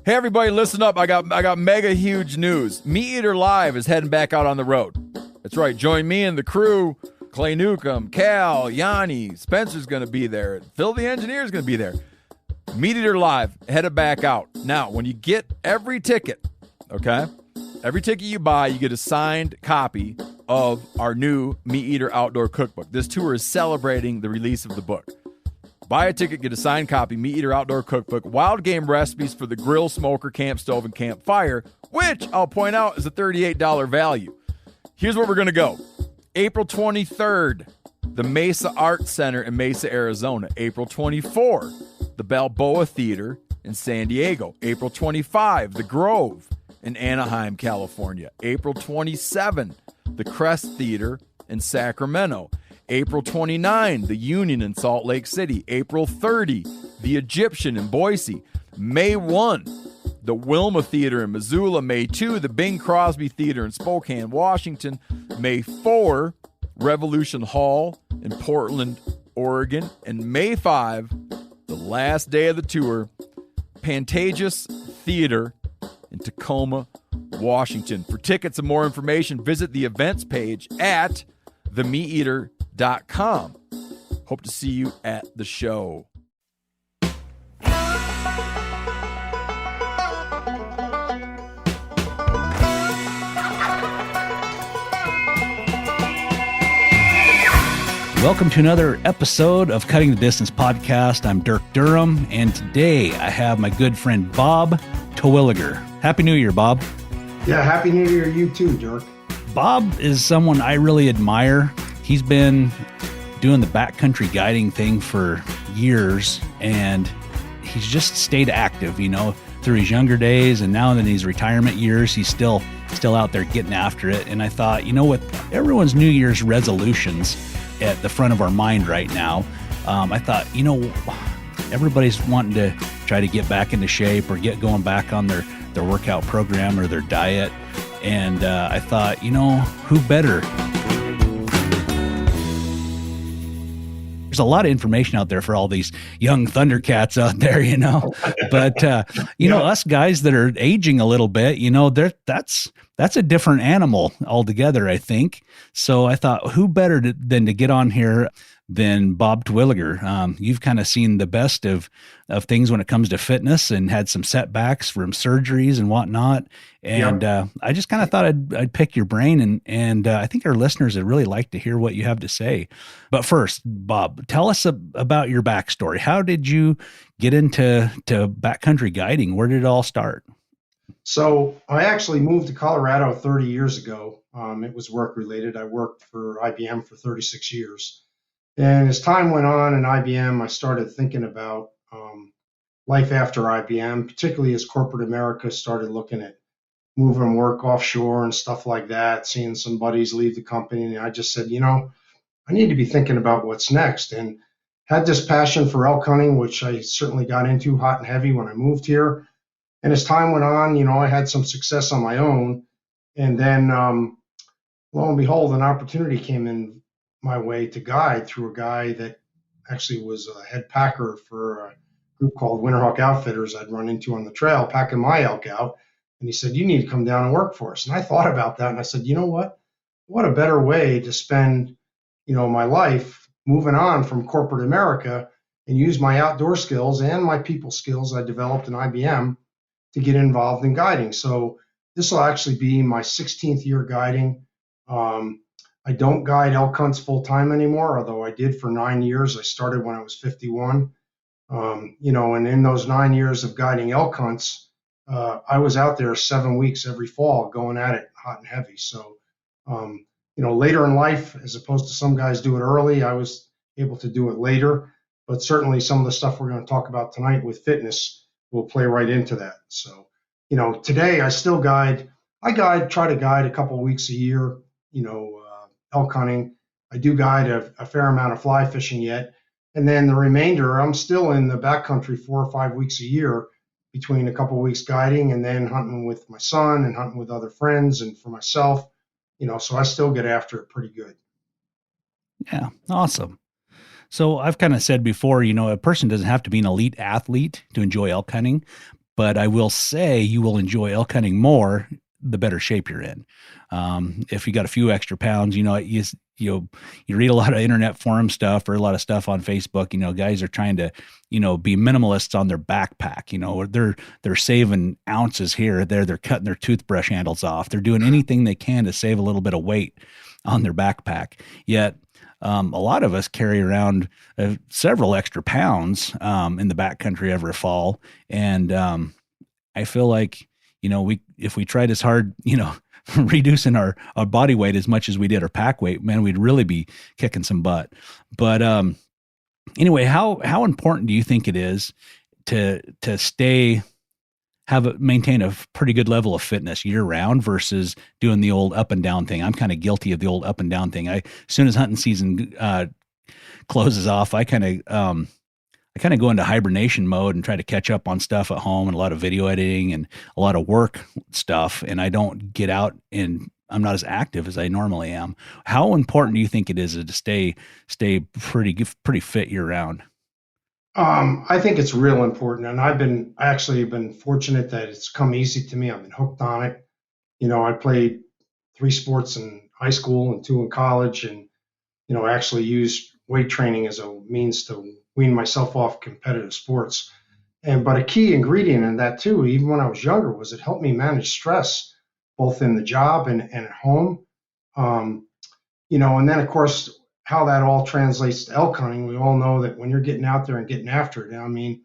Hey everybody, listen up. I got mega huge news. Meat Eater Live is heading back out on the road. That's right. Join me and the crew. Clay Newcomb, Cal, Yanni, Spencer's going to be there. Phil the Engineer's going to be there. Meat Eater Live headed back out. Now, when you get every ticket, okay? Every ticket you buy, you get a signed copy of our new Meat Eater Outdoor Cookbook. This tour is celebrating the release of the book. Buy a ticket, get a signed copy, Meat Eater Outdoor Cookbook, wild game recipes for the grill, smoker, camp stove, and campfire, which I'll point out is a $38 value. Here's where we're going to go. April 23rd, the Mesa Arts Center in Mesa, Arizona. April 24, the Balboa Theater in San Diego. April 25, the Grove in Anaheim, California. April 27, the Crest Theater in Sacramento. April 29, the Union in Salt Lake City. April 30, the Egyptian in Boise. May 1, the Wilma Theater in Missoula. May 2, the Bing Crosby Theater in Spokane, Washington. May 4, Revolution Hall in Portland, Oregon. And May 5, the last day of the tour, Pantages Theater in Tacoma, Washington. For tickets and more information, visit the events page at themeateater.com. Hope to see you at the show. Welcome to another episode of Cutting the Distance podcast. I'm Dirk Durham, and today I have my good friend Bob Terwilliger. Happy New Year, Bob. Yeah, Happy New Year to you too, Dirk. Bob is someone I really admire. He's been doing the backcountry guiding thing for years, and he's just stayed active, through his younger days, and now in his retirement years, he's still out there getting after it. And I thought, with everyone's New Year's resolutions at the front of our mind right now, I thought, everybody's wanting to try to get back into shape or get going back on their workout program or their diet. And I thought, who better? There's a lot of information out there for all these young Thundercats out there, but, us guys that are aging a little bit, that's a different animal altogether, I think. So I thought, who better than to get on here than Bob Terwilliger? You've kind of seen the best of things when it comes to fitness and had some setbacks from surgeries and whatnot. And I just kind of thought I'd pick your brain, and I think our listeners would really like to hear what you have to say. But first, Bob, tell us about your backstory. How did you get into backcountry guiding? Where did it all start? So I actually moved to Colorado 30 years ago. It was work related. I worked for IBM for 36 years. And as time went on in IBM, I started thinking about life after IBM, particularly as corporate America started looking at moving work offshore and stuff like that, seeing some buddies leave the company. And I just said, I need to be thinking about what's next. And had this passion for elk hunting, which I certainly got into hot and heavy when I moved here. And as time went on, I had some success on my own. And then lo and behold, an opportunity came in my way to guide through a guy that actually was a head packer for a group called Winterhawk Outfitters I'd run into on the trail, packing my elk out. And he said, you need to come down and work for us. And I thought about that. And I said, you know what? What a better way to spend, my life moving on from corporate America and use my outdoor skills and my people skills I developed in IBM to get involved in guiding. So this will actually be my 16th year guiding. I don't guide elk hunts full time anymore, although I did for 9 years. I started when I was 51. And in those 9 years of guiding elk hunts, I was out there 7 weeks every fall going at it hot and heavy. So, later in life, as opposed to some guys do it early, I was able to do it later. But certainly some of the stuff we're going to talk about tonight with fitness will play right into that. So, today I still guide. Try to guide a couple of weeks a year, elk hunting. I do guide a fair amount of fly fishing yet. And then the remainder, I'm still in the backcountry 4 or 5 weeks a year between a couple of weeks guiding and then hunting with my son and hunting with other friends and for myself, so I still get after it pretty good. Yeah. Awesome. So I've kind of said before, a person doesn't have to be an elite athlete to enjoy elk hunting, But I will say you will enjoy elk hunting more the better shape you're in. If you got a few extra pounds, you read a lot of internet forum stuff or a lot of stuff on Facebook. Guys are trying to be minimalists on their backpack. They're saving ounces here, there. They're cutting their toothbrush handles off. They're doing anything they can to save a little bit of weight on their backpack. Yet a lot of us carry around several extra pounds in the backcountry every fall, and I feel like if we tried as hard, reducing our body weight as much as we did our pack weight, man, we'd really be kicking some butt. But anyway, how important do you think it is to maintain a pretty good level of fitness year round versus doing the old up and down thing? I'm kind of guilty of the old up and down thing. As soon as hunting season closes off, I kind of go into hibernation mode and try to catch up on stuff at home, and a lot of video editing and a lot of work stuff. And I don't get out, and I'm not as active as I normally am. How important do you think it is to stay pretty fit year round? I think it's real important, and I actually have been fortunate that it's come easy to me. I've been hooked on it. I played 3 sports in high school and 2 in college, and I actually used weight training as a means to wean myself off competitive sports. But a key ingredient in that too, even when I was younger, was it helped me manage stress, both in the job and at home. And then of course, how that all translates to elk hunting. We all know that when you're getting out there and getting after it, I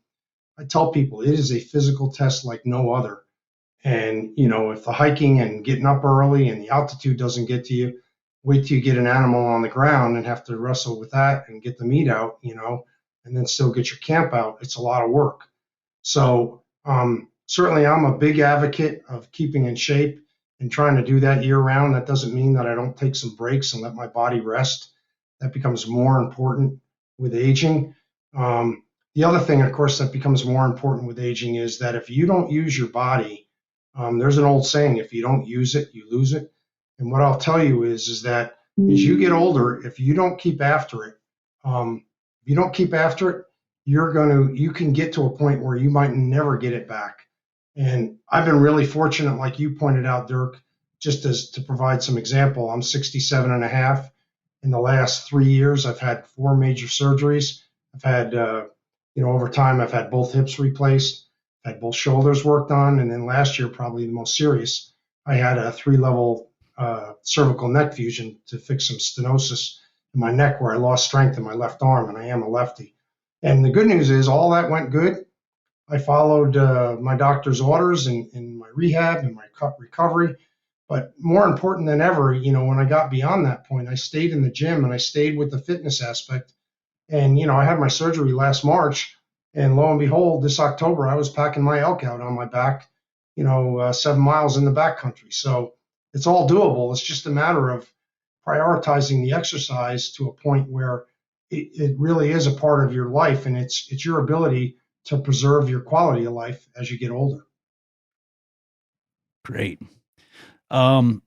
tell people it is a physical test like no other. And, if the hiking and getting up early and the altitude doesn't get to you, wait till you get an animal on the ground and have to wrestle with that and get the meat out, and then still get your camp out. It's a lot of work. So certainly I'm a big advocate of keeping in shape and trying to do that year round. That doesn't mean that I don't take some breaks and let my body rest. That becomes more important with aging. The other thing, of course, that becomes more important with aging is that if you don't use your body, there's an old saying, if you don't use it, you lose it. And what I'll tell you is that as you get older, if you don't keep after it, you can get to a point where you might never get it back. And I've been really fortunate, like you pointed out, Dirk, just to provide some example. I'm 67 and a half. In the last 3 years, I've had 4 major surgeries. I've had, over time, I've had both hips replaced, had both shoulders worked on. And then last year, probably the most serious, I had a 3-level cervical neck fusion to fix some stenosis in my neck where I lost strength in my left arm, and I am a lefty. And the good news is all that went good. I followed my doctor's orders in my rehab and my recovery. But more important than ever, when I got beyond that point, I stayed in the gym and I stayed with the fitness aspect. And, I had my surgery last March, and lo and behold, this October, I was packing my elk out on my back, 7 miles in the backcountry. So it's all doable. It's just a matter of prioritizing the exercise to a point where it really is a part of your life, and it's your ability to preserve your quality of life as you get older. Great. How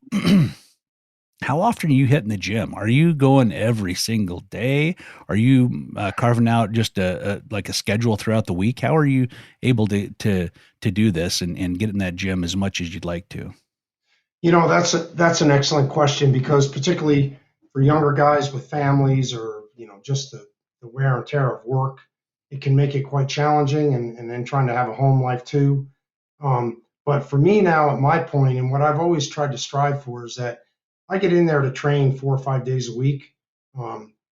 often are you hitting the gym? Are you going every single day? Are you carving out just a schedule throughout the week? How are you able to do this and get in that gym as much as you'd like to? That's an excellent question, because particularly for younger guys with families, or just the wear and tear of work, it can make it quite challenging, and then trying to have a home life too. But for me now, at my point, and what I've always tried to strive for, is that I get in there to train 4 or 5 days a week.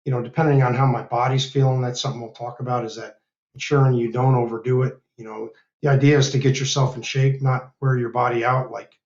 Depending on how my body's feeling, that's something we'll talk about, is that ensuring you don't overdo it. The idea is to get yourself in shape, not wear your body out. Like,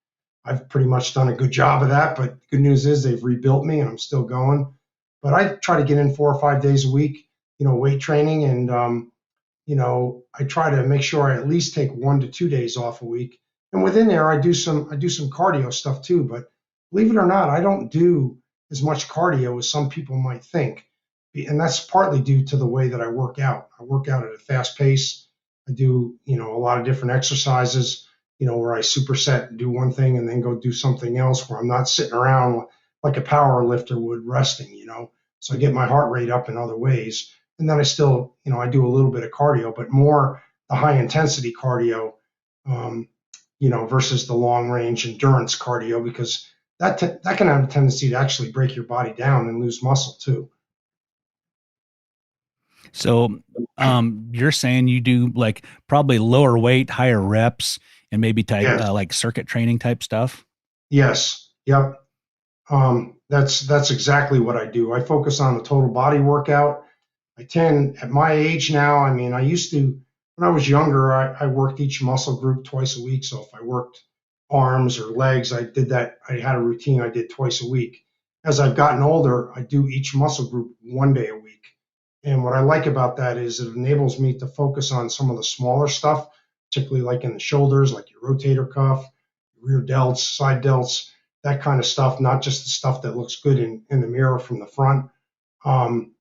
I've pretty much done a good job of that, but the good news is they've rebuilt me and I'm still going. But I try to get in 4 or 5 days a week, weight training, and I try to make sure I at least take 1 to 2 days off a week. And within there, I do some cardio stuff too. But believe it or not, I don't do as much cardio as some people might think, and that's partly due to the way that I work out. I work out at a fast pace. I do a lot of different exercises, where I superset and do one thing and then go do something else, where I'm not sitting around like a power lifter would resting. So I get my heart rate up in other ways, and then I still I do a little bit of cardio, but more the high intensity cardio versus the long range endurance cardio, because that can have a tendency to actually break your body down and lose muscle too. So, you're saying you do like probably lower weight, higher reps, and maybe type Yes. like circuit training type stuff. Yes. Yep. That's exactly what I do. I focus on the total body workout. I tend, at my age now, I mean, I used to, when I was younger, I worked each muscle group twice a week. So if I worked arms or legs, I did that. I had a routine I did twice a week. As I've gotten older, I do each muscle group 1 day a week. And what I like about that is it enables me to focus on some of the smaller stuff, particularly like in the shoulders, like your rotator cuff, rear delts, side delts, that kind of stuff, not just the stuff that looks good in the mirror from the front. Um,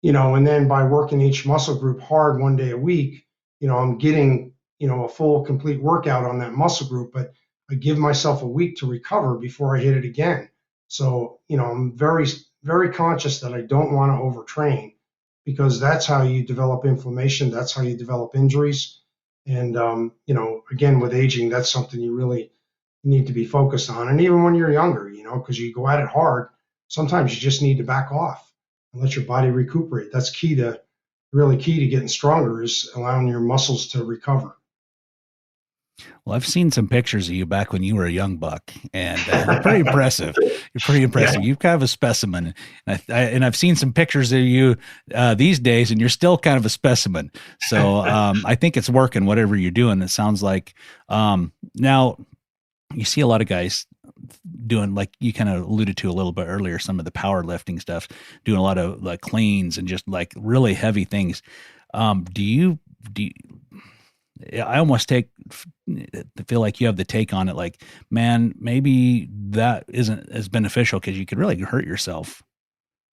and then by working each muscle group hard 1 day a week, I'm getting, a full complete workout on that muscle group, but I give myself a week to recover before I hit it again. So, I'm very, very conscious that I don't want to overtrain, because that's how you develop inflammation. That's how you develop injuries. And, again, with aging, that's something you really need to be focused on. And even when you're younger, because you go at it hard, sometimes you just need to back off and let your body recuperate. That's really key to getting stronger, is allowing your muscles to recover. Well, I've seen some pictures of you back when you were a young buck, and they're pretty impressive. You're pretty impressive. Yeah. You're kind of a specimen, and I've seen some pictures of you these days, and you're still kind of a specimen. So I think it's working, whatever you're doing. It sounds like now you see a lot of guys doing, like you kind of alluded to a little bit earlier, some of the powerlifting stuff, doing a lot of like cleans and just like really heavy things. Do you I almost feel like you have the take on it, like, man, maybe that isn't as beneficial because you could really hurt yourself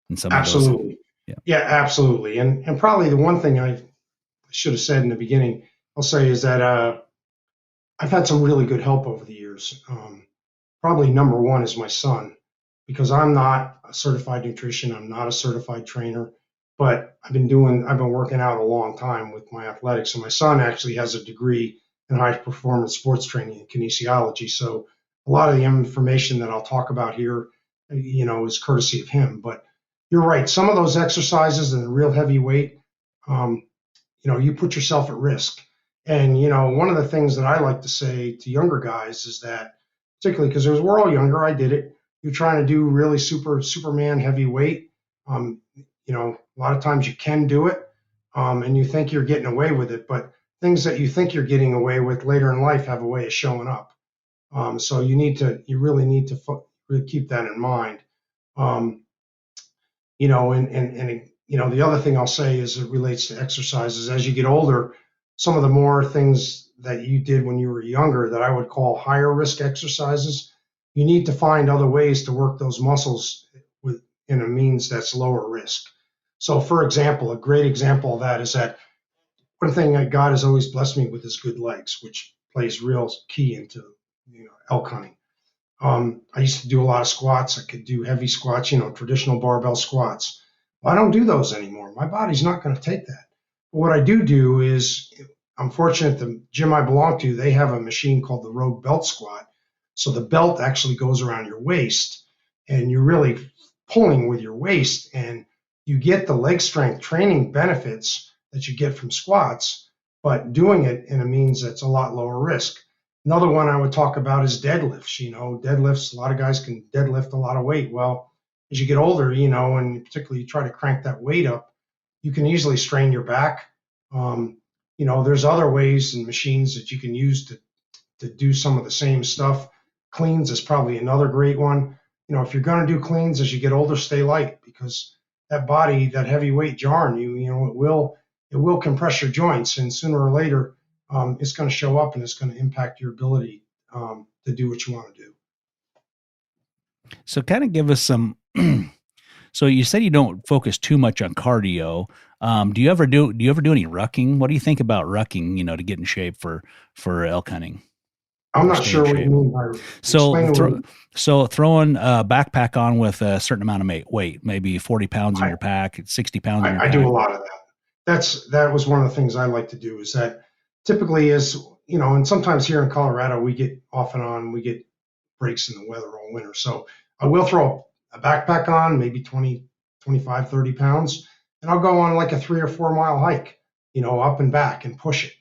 in some of those. Absolutely. Yeah, absolutely. And probably the one thing I should have said in the beginning, I'll say, is that I've had some really good help over the years. Probably number one is my son, because I'm not a certified nutrition, I'm not a certified trainer, but I've been working out a long time with my athletics. And my son actually has a degree in high performance sports training and kinesiology. So a lot of the information that I'll talk about here, is courtesy of him. But you're right, some of those exercises and the real heavy weight, you put yourself at risk. And, one of the things that I like to say to younger guys is that, particularly because we're all younger, I did it. You're trying to do really Superman heavy weight. A lot of times you can do it, and you think you're getting away with it, but things that you think you're getting away with later in life have a way of showing up. So you really need to really keep that in mind. And the other thing I'll say is, it relates to exercises. As you get older, some of the more things that you did when you were younger that I would call higher risk exercises, you need to find other ways to work those muscles in a means that's lower risk. So, for example, a great example of that is that one thing that God has always blessed me with is good legs, which plays real key into elk hunting. I used to do a lot of squats. I could do heavy squats, traditional barbell squats. Well, I don't do those anymore. My body's not going to take that. But what I do is, I'm fortunate, the gym I belong to, they have a machine called the Rogue Belt Squat. So the belt actually goes around your waist, and you're really pulling with your waist, and you get the leg strength training benefits that you get from squats, but doing it in a means that's a lot lower risk. Another one I would talk about is deadlifts. Deadlifts, a lot of guys can deadlift a lot of weight. Well, as you get older, and particularly you try to crank that weight up, you can easily strain your back. There's other ways and machines that you can use to do some of the same stuff. Cleans is probably another great one. If you're going to do cleans as you get older, stay light, because that body, that heavy weight jarring it will compress your joints, and sooner or later, it's going to show up, and it's going to impact your ability to do what you want to do. So kind of give us some, so you said you don't focus too much on cardio. Do you ever do any rucking? What do you think about rucking, to get in shape for elk hunting? I'm not sure what you mean by so throwing a backpack on with a certain amount of weight, maybe 40 pounds in your pack, 60 pounds in your pack. I do a lot of that. That was one of the things I like to do, is that typically, as and sometimes here in Colorado, we get off and on, we get breaks in the weather all winter. So I will throw a backpack on, maybe 20, 25, 30 pounds, and I'll go on like a 3 or 4 mile hike, up and back and push it.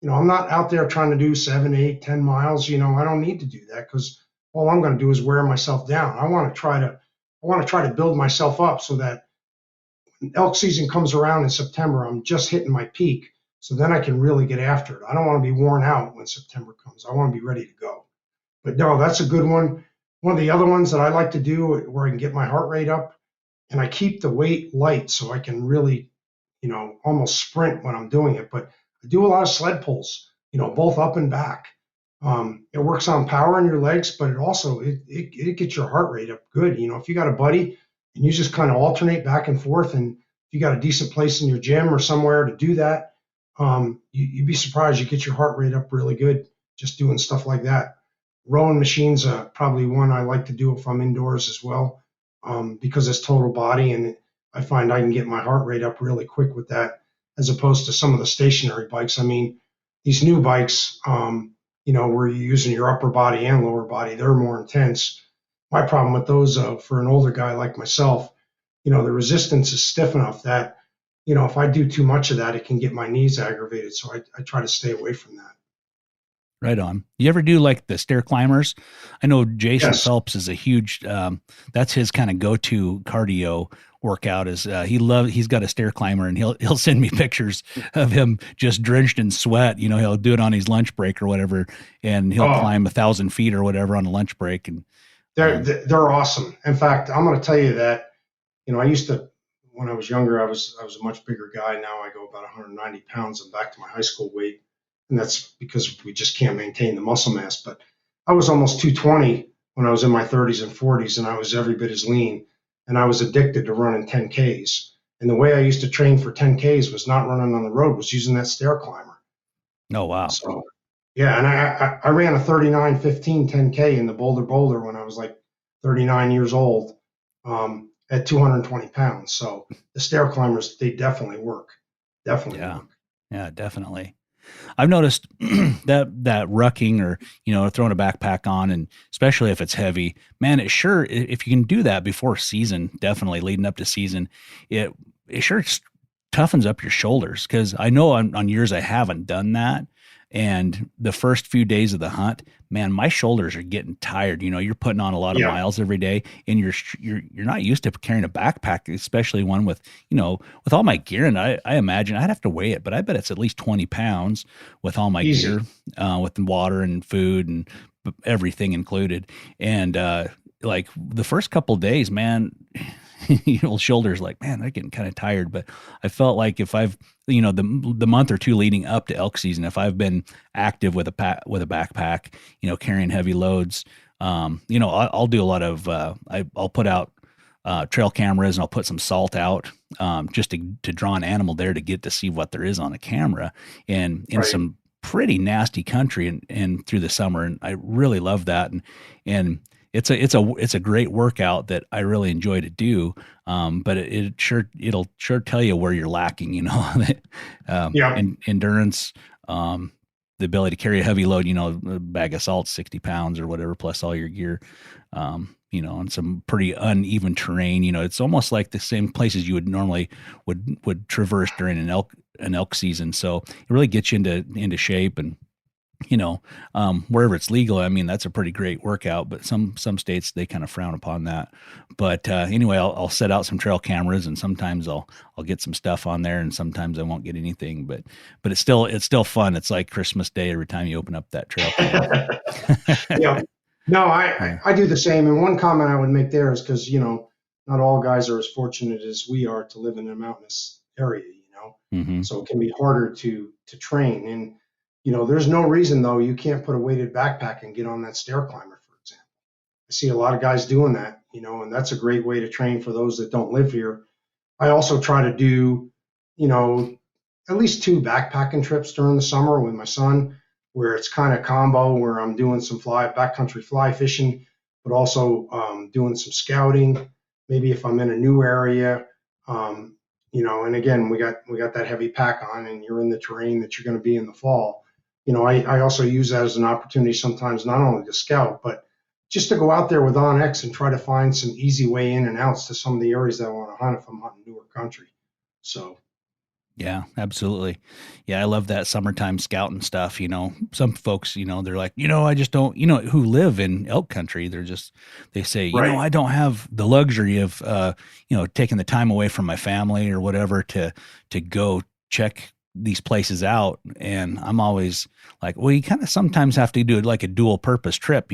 I'm not out there trying to do 7, 8, 10 miles. I don't need to do that because all I'm going to do is wear myself down. I want to try to build myself up so that when elk season comes around in September, I'm just hitting my peak. So then I can really get after it. I don't want to be worn out when September comes. I want to be ready to go. But no, that's a good one. One of the other ones that I like to do where I can get my heart rate up and I keep the weight light so I can really, almost sprint when I'm doing it. But I do a lot of sled pulls, both up and back. It works on power in your legs, but it gets your heart rate up good. If you got a buddy and you just kind of alternate back and forth, and if you got a decent place in your gym or somewhere to do that, you'd be surprised you get your heart rate up really good just doing stuff like that. Rowing machines probably one I like to do if I'm indoors as well, because it's total body, and I find I can get my heart rate up really quick with that, as opposed to some of the stationary bikes. I mean, these new bikes, where you're using your upper body and lower body, they're more intense. My problem with those, for an older guy like myself, the resistance is stiff enough that, if I do too much of that, it can get my knees aggravated. So I try to stay away from that. Right on. You ever do like the stair climbers? I know Jason Yes. Phelps is a huge, that's his kind of go-to cardio workout is, he's got a stair climber, and he'll send me pictures of him just drenched in sweat. He'll do it on his lunch break or whatever, and he'll climb 1,000 feet or whatever on a lunch break. And They're awesome. In fact, I'm going to tell you that, I used to, when I was younger, I was a much bigger guy. Now I go about 190 pounds. I'm back to my high school weight. And that's because we just can't maintain the muscle mass. But I was almost 220 when I was in my 30s and 40s, and I was every bit as lean. And I was addicted to running 10Ks. And the way I used to train for 10Ks was not running on the road, was using that stair climber. oh, wow. So, yeah, and I ran a 39:15 10K in the Boulder when I was like 39 years old, at 220 pounds. So the stair climbers, they definitely work. Definitely Yeah. work. Yeah, definitely. I've noticed that rucking or, throwing a backpack on, and especially if it's heavy, man, if you can do that before season, definitely leading up to season, it sure toughens up your shoulders. Cause I know on years I haven't done that. And the first few days of the hunt, man, my shoulders are getting tired. You're putting on a lot of Yeah. miles every day, and you're not used to carrying a backpack, especially one with, with all my gear. And I imagine I'd have to weigh it, but I bet it's at least 20 pounds with all my Easy. gear, with the water and food and everything included. And, like the first couple days, man, shoulders like, man, they're getting kind of tired. But I felt like if I've, the month or two leading up to elk season, if I've been active with a backpack, carrying heavy loads, I'll do a lot of, I'll put out trail cameras, and I'll put some salt out, just to draw an animal there to get to see what there is on a camera, and in Right. some pretty nasty country and through the summer. And I really love that. And it's a great workout that I really enjoy to do. But it'll sure tell you where you're lacking, Yeah. endurance, the ability to carry a heavy load, a bag of salt, 60 pounds or whatever, plus all your gear, on some pretty uneven terrain. It's almost like the same places you would normally would traverse during an elk season. So it really gets you into shape. And wherever it's legal, I mean, that's a pretty great workout, but some states, they kind of frown upon that. But anyway, I'll set out some trail cameras, and sometimes I'll get some stuff on there, and sometimes I won't get anything, but it's still fun. It's like Christmas Day every time you open up that trail camera. Yeah. No, I do the same. And one comment I would make there is because, not all guys are as fortunate as we are to live in a mountainous area, Mm-hmm. so it can be harder to train. And, there's no reason, though, you can't put a weighted backpack and get on that stair climber, for example. I see a lot of guys doing that, and that's a great way to train for those that don't live here. I also try to do, at least 2 backpacking trips during the summer with my son, where it's kind of combo, where I'm doing some backcountry fly fishing, but also doing some scouting. Maybe if I'm in a new area, and again, we got that heavy pack on, and you're in the terrain that you're going to be in the fall. I also use that as an opportunity sometimes not only to scout, but just to go out there with OnX and try to find some easy way in and outs to some of the areas that I want to hunt if I'm hunting newer country. So. Yeah, absolutely. Yeah, I love that summertime scouting stuff. Some folks, they're like, I just don't, who live in elk country. They say, Right. I don't have the luxury of, taking the time away from my family or whatever to go check these places out. And I'm always like, well, you kind of sometimes have to do it like a dual purpose trip,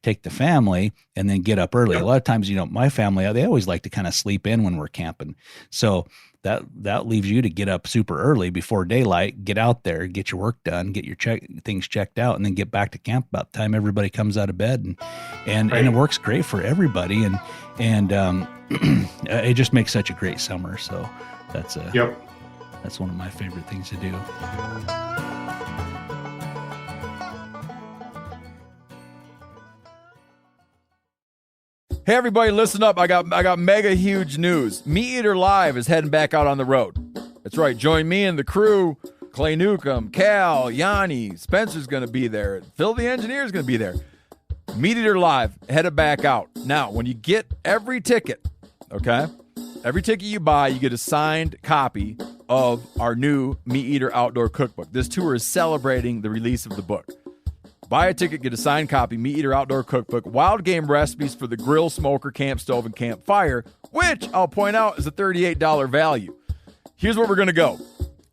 take the family and then get up early. Yep. A lot of times, my family, they always like to kind of sleep in when we're camping. So that leaves you to get up super early before daylight, get out there, get your work done, get your things checked out, and then get back to camp about the time everybody comes out of bed, and Right. it works great for everybody, and it just makes such a great summer. So that's one of my favorite things to do. Hey everybody, listen up. I got mega huge news. Meat Eater Live is heading back out on the road. That's right. Join me and the crew. Clay Newcomb, Cal, Yanni, Spencer's going to be there. Phil the engineer's going to be there. Meat Eater Live headed back out. Now, when you get every ticket, okay? Every ticket you buy, you get a signed copy of our new Meat Eater Outdoor Cookbook. This tour is celebrating the release of the book. Buy a ticket, get a signed copy, Meat Eater Outdoor Cookbook, wild game recipes for the grill, smoker, camp stove, and campfire, which I'll point out is a $38 value. Here's where we're going to go.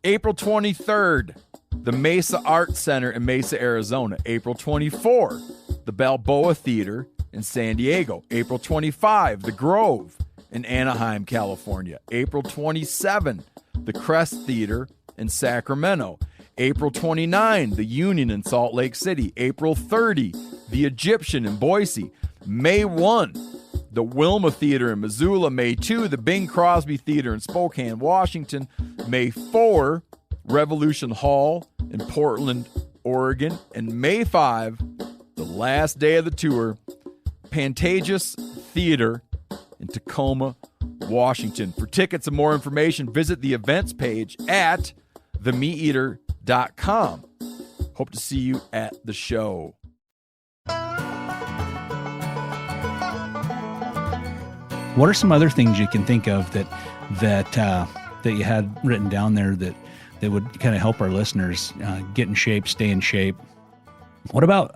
April 23rd, the Mesa Art Center in Mesa, Arizona. April 24, the Balboa Theater in San Diego. April 25, the Grove in Anaheim, California. April 27, the Crest Theater in Sacramento. April 29, the Union in Salt Lake City. April 30, the Egyptian in Boise. May 1, the Wilma Theater in Missoula. May 2, the Bing Crosby Theater in Spokane, Washington. May 4, Revolution Hall in Portland, Oregon. And May 5, the last day of the tour, Pantages Theater in Tacoma, Washington. For tickets and more information, visit the events page at themeateater.com. Hope to see you at the show. What are some other things you can think of that you had written down there that would kind of help our listeners get in shape, stay in shape? What about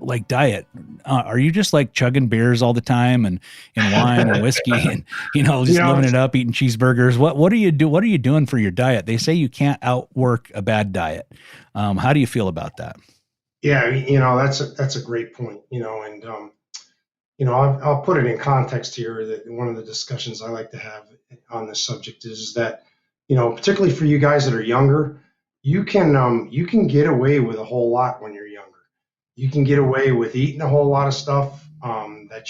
like diet? Are you just like chugging beers all the time and wine and whiskey and just living it up, eating cheeseburgers? What do you do? What are you doing for your diet? They say you can't outwork a bad diet. How do you feel about that? Yeah, that's a great point. I'll put it in context here that one of the discussions I like to have on this subject is that, particularly for you guys that are younger, you can get away with a whole lot when you're younger. You can get away with eating a whole lot of stuff that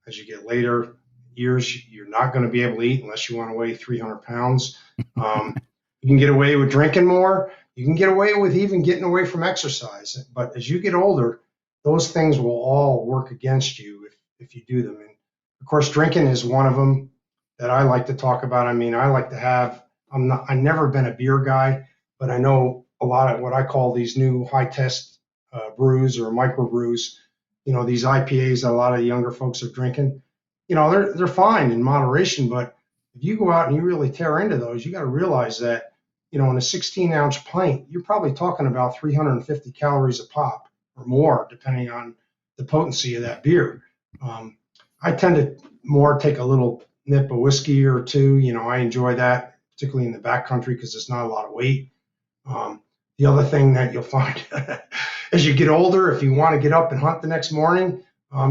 as you get later years, you're not going to be able to eat unless you want to weigh 300 pounds. You can get away with drinking more. You can get away with even getting away from exercise. But as you get older, those things will all work against you if you do them. And of course, drinking is one of them that I like to talk about. I mean, I like to have, I've never been a beer guy, but I know a lot of what I call these new high test brews or micro brews, these IPAs that a lot of the younger folks are drinking, they're fine in moderation. But if you go out and you really tear into those, you got to realize that, in a 16-ounce pint, you're probably talking about 350 calories a pop or more, depending on the potency of that beer. I tend to more take a little nip of whiskey or two. I enjoy that, particularly in the backcountry because it's not a lot of weight. The other thing that you'll find as you get older, if you want to get up and hunt the next morning,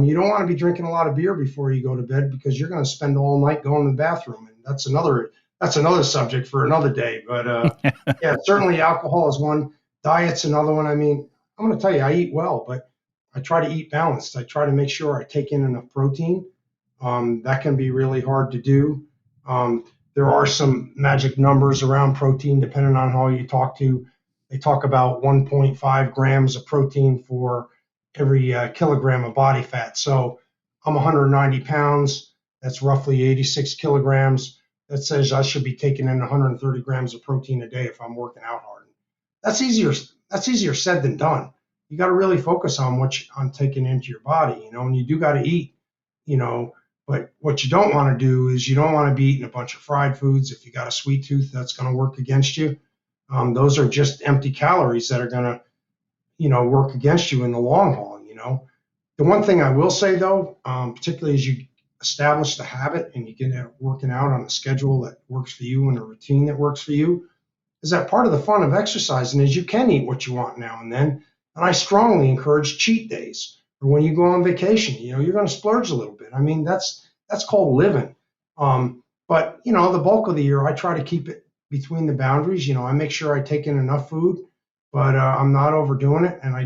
you don't want to be drinking a lot of beer before you go to bed because you're going to spend all night going to the bathroom. And that's another subject for another day. But yeah, certainly alcohol is one. Diet's another one. I mean, I'm going to tell you, I eat well, but I try to eat balanced. I try to make sure I take in enough protein. That can be really hard to do. There are some magic numbers around protein, depending on how you talk to. They talk about 1.5 grams of protein for every kilogram of body fat. So I'm 190 pounds. That's roughly 86 kilograms. That says I should be taking in 130 grams of protein a day if I'm working out hard. That's easier that's easier said than done. You got to really focus on on taking into your body, and you do got to eat, you know, but what you don't want to do is you don't want to be eating a bunch of fried foods. If you got a sweet tooth, that's going to work against you. Those are just empty calories that are going to, work against you in the long haul. The one thing I will say though, particularly as you establish the habit and you get working out on a schedule that works for you and a routine that works for you, is that part of the fun of exercising is you can eat what you want now and then. And I strongly encourage cheat days, or when you go on vacation, you're going to splurge a little bit. I mean, that's called living. But the bulk of the year, I try to keep it between the boundaries. I make sure I take in enough food, but I'm not overdoing it. And I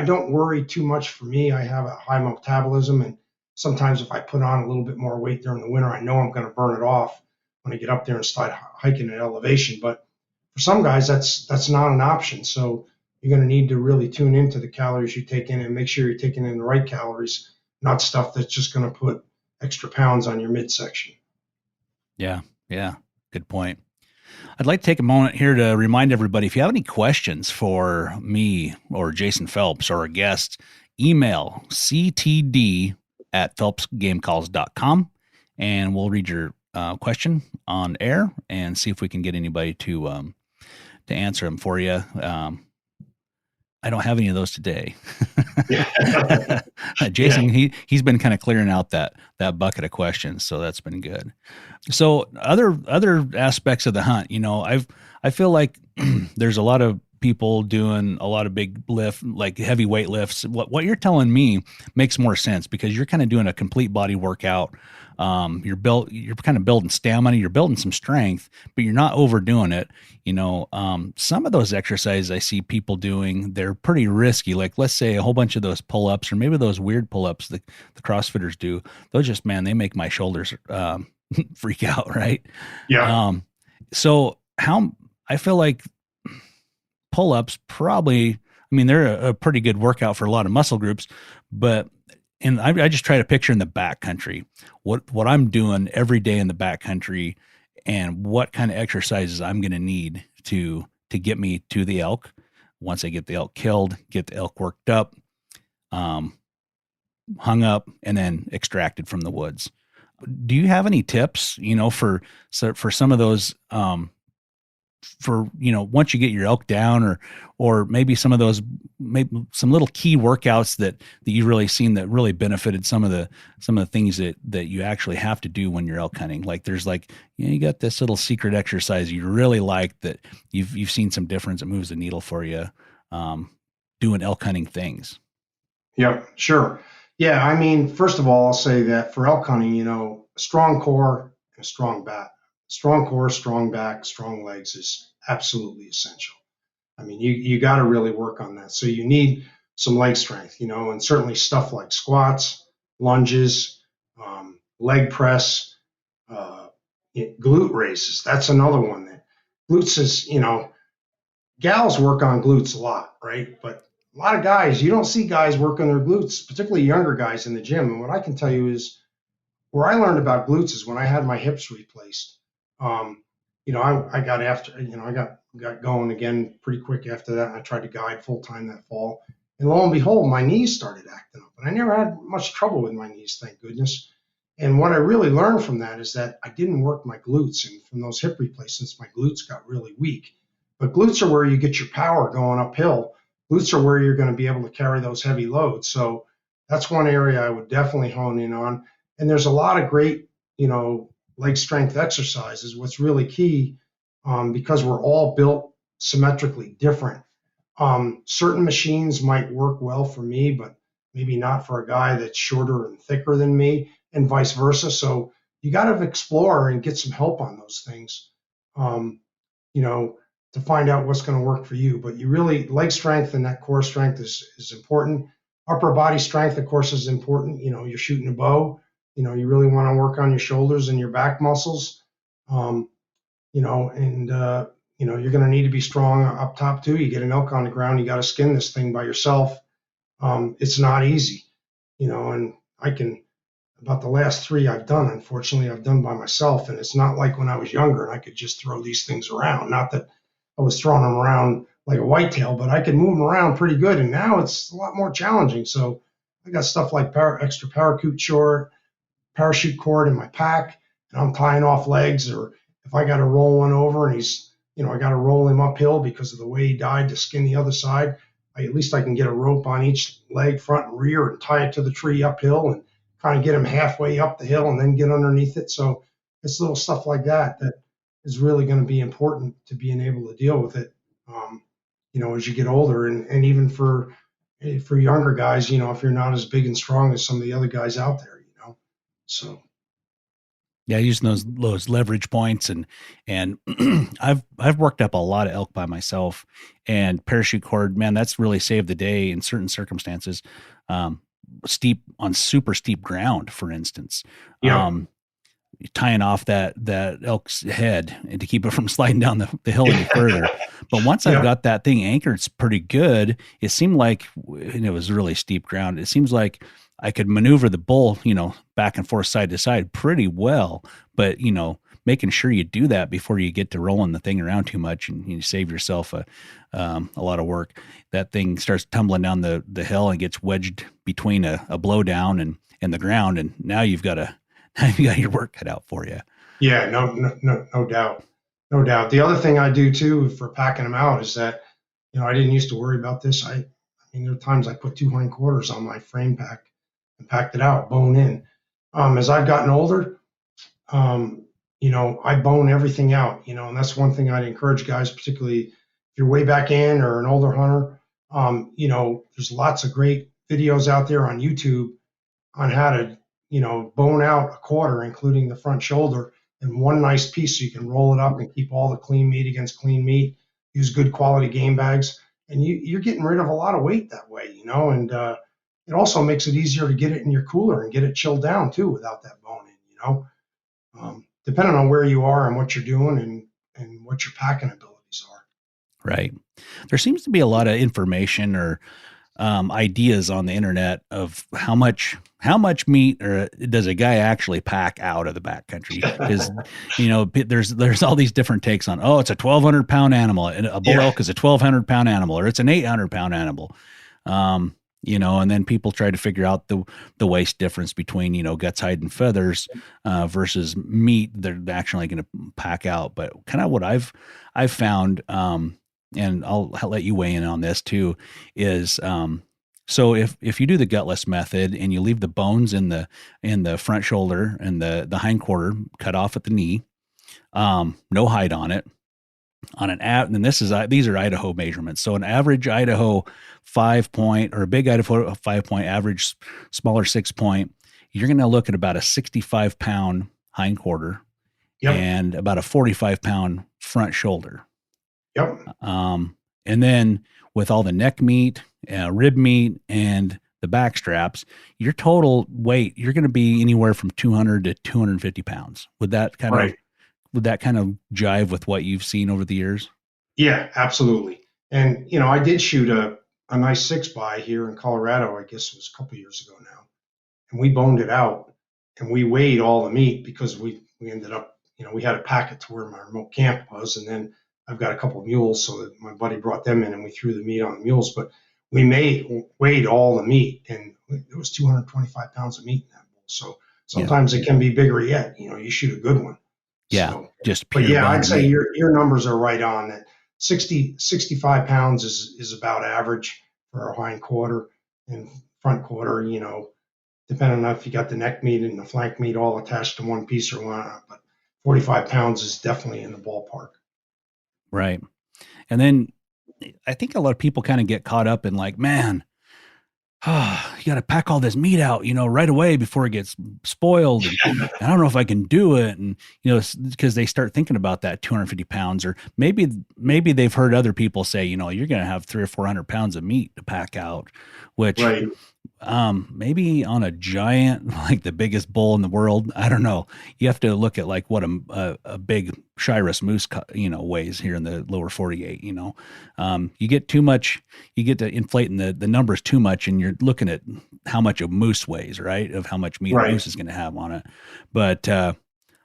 don't worry too much. For me, I have a high metabolism, and sometimes if I put on a little bit more weight during the winter, I know I'm going to burn it off when I get up there and start hiking at elevation. But for some guys, that's not an option. So you're going to need to really tune into the calories you take in and make sure you're taking in the right calories, not stuff that's just going to put extra pounds on your midsection. Yeah. Good point. I'd like to take a moment here to remind everybody, if you have any questions for me or Jason Phelps or our guests, email ctd@phelpsgamecalls.com, and we'll read your question on air and see if we can get anybody to answer them for you. I don't have any of those today. Jason, he's been kind of clearing out that bucket of questions, so that's been good. So other aspects of the hunt, I feel like there's a lot of people doing a lot of big like heavy weight lifts. What you're telling me makes more sense, because you're kind of doing a complete body workout. You're kind of building stamina, you're building some strength, but you're not overdoing it. Some of those exercises I see people doing, they're pretty risky. Like, let's say a whole bunch of those pull-ups, or maybe those weird pull-ups that the CrossFitters do. Those just, man, they make my shoulders freak out, right? Yeah. So I feel like pull-ups probably, they're a pretty good workout for a lot of muscle groups, but I just try to picture in the backcountry what I'm doing every day in the backcountry, and what kind of exercises I'm going to need to get me to the elk. Once I get the elk killed, get the elk worked up, hung up, and then extracted from the woods. Do you have any tips, for some of those, once you get your elk down, or maybe some of those, maybe some little key workouts that you really seen that really benefited some of the things that you actually have to do when you're elk hunting? Like, there's you got this little secret exercise you really like that you've seen some difference. It moves the needle for you, doing elk hunting things. Yeah, sure. Yeah. First of all, I'll say that for elk hunting, a strong core and a strong back. Strong core, strong back, strong legs is absolutely essential. You got to really work on that. So you need some leg strength, and certainly stuff like squats, lunges, leg press, glute raises. That's another one. That glutes is, gals work on glutes a lot, right? But a lot of guys, you don't see guys working their glutes, particularly younger guys in the gym. And what I can tell you is, where I learned about glutes is when I had my hips replaced. I got I got going again pretty quick after that. And I tried to guide full time that fall, and lo and behold, my knees started acting up, and I never had much trouble with my knees, thank goodness. And what I really learned from that is that I didn't work my glutes, and from those hip replacements, my glutes got really weak. But glutes are where you get your power going uphill. Glutes are where you're going to be able to carry those heavy loads. So that's one area I would definitely hone in on. And there's a lot of great, leg strength exercises. What's really key, because we're all built symmetrically different. Certain machines might work well for me, but maybe not for a guy that's shorter and thicker than me, and vice versa. So you got to explore and get some help on those things, to find out what's going to work for you. But leg strength and that core strength is important. Upper body strength, of course, is important. You're shooting a bow. You really want to work on your shoulders and your back muscles, and you're going to need to be strong up top too. You get an elk on the ground, you got to skin this thing by yourself. It's not easy, and about the last 3 I've done, unfortunately, I've done by myself. And it's not like when I was younger and I could just throw these things around. Not that I was throwing them around like a whitetail, but I can move them around pretty good. And now it's a lot more challenging. So I got stuff like extra parachute short, parachute cord in my pack, and I'm tying off legs, or if I got to roll one over and he's, I got to roll him uphill because of the way he died to skin the other side. At least I can get a rope on each leg, front and rear, and tie it to the tree uphill and kind of get him halfway up the hill and then get underneath it. So it's little stuff like that that is really going to be important to being able to deal with it, as you get older, and even for younger guys, if you're not as big and strong as some of the other guys out there, so. Yeah, using those leverage points, and I've worked up a lot of elk by myself, and parachute cord, man, that's really saved the day in certain circumstances. Super steep ground, for instance. Yeah. Tying off that elk's head and to keep it from sliding down the hill any further. But once I've got that thing anchored pretty good, it seemed like, and it was really steep ground, it seems like I could maneuver the bull, back and forth, side to side pretty well. But, making sure you do that before you get to rolling the thing around too much, and you save yourself a lot of work. That thing starts tumbling down the hill and gets wedged between a blowdown and the ground. And now you've got your work cut out for you. Yeah, no doubt. No doubt. The other thing I do too for packing them out is that, I didn't used to worry about this. I mean, there are times I put 2 hindquarters on my frame pack and packed it out, bone in. As I've gotten older, I bone everything out, and that's one thing I'd encourage guys, particularly if you're way back in or an older hunter. There's lots of great videos out there on YouTube on how to, bone out a quarter, including the front shoulder, in one nice piece so you can roll it up and keep all the clean meat against clean meat. Use good quality game bags, and you're getting rid of a lot of weight that way, and it also makes it easier to get it in your cooler and get it chilled down too without that bone in, depending on where you are and what you're doing and what your packing abilities are. Right. There seems to be a lot of information or ideas on the internet of how much meat or does a guy actually pack out of the backcountry? Because there's all these different takes on, it's a 1,200 pound animal, and a bull elk is a 1,200 pound animal, or it's an 800 pound animal. And then people try to figure out the waist difference between, guts, hide, and feathers versus meat they're actually going to pack out. But kind of what I've found, and I'll let you weigh in on this too, is so if you do the gutless method and you leave the bones in the front shoulder and the hindquarter cut off at the knee, no hide on it. And these are Idaho measurements. So an average Idaho 5-point or a big Idaho 5-point, average smaller 6-point, you're going to look at about a 65 pound hindquarter and about a 45 pound front shoulder. Yep. And then with all the neck meat, rib meat, and the back straps, your total weight, you're going to be anywhere from 200 to 250 pounds. Would that kind of jive with what you've seen over the years? Yeah, absolutely. And, I did shoot a nice 6x here in Colorado, I guess it was a couple years ago now. And we boned it out and we weighed all the meat because we ended up, we had to pack it to where my remote camp was. And then I've got a couple of mules, so that my buddy brought them in and we threw the meat on the mules. But we weighed all the meat, and it was 225 pounds of meat in that bull. So sometimes it can be bigger yet. You shoot a good one. Yeah, so, just pure. But I'd say your numbers are right on. That 65 pounds is about average for a hind quarter, and front quarter, depending on if you got the neck meat and the flank meat all attached to one piece or one. But 45 pounds is definitely in the ballpark. Right. And then I think a lot of people kind of get caught up in like, man, you got to pack all this meat out, right away before it gets spoiled. And I don't know if I can do it. And, because they start thinking about that 250 pounds, or maybe they've heard other people say, you're going to have 300 or 400 pounds of meat to pack out, which maybe on a giant, like the biggest bull in the world, I don't know. You have to look at like what a big Shiras moose, weighs here in the lower 48, you get too much, you get to inflating the numbers too much, and you're looking at how much a moose weighs, right? Of how much meat a moose is going to have on it. But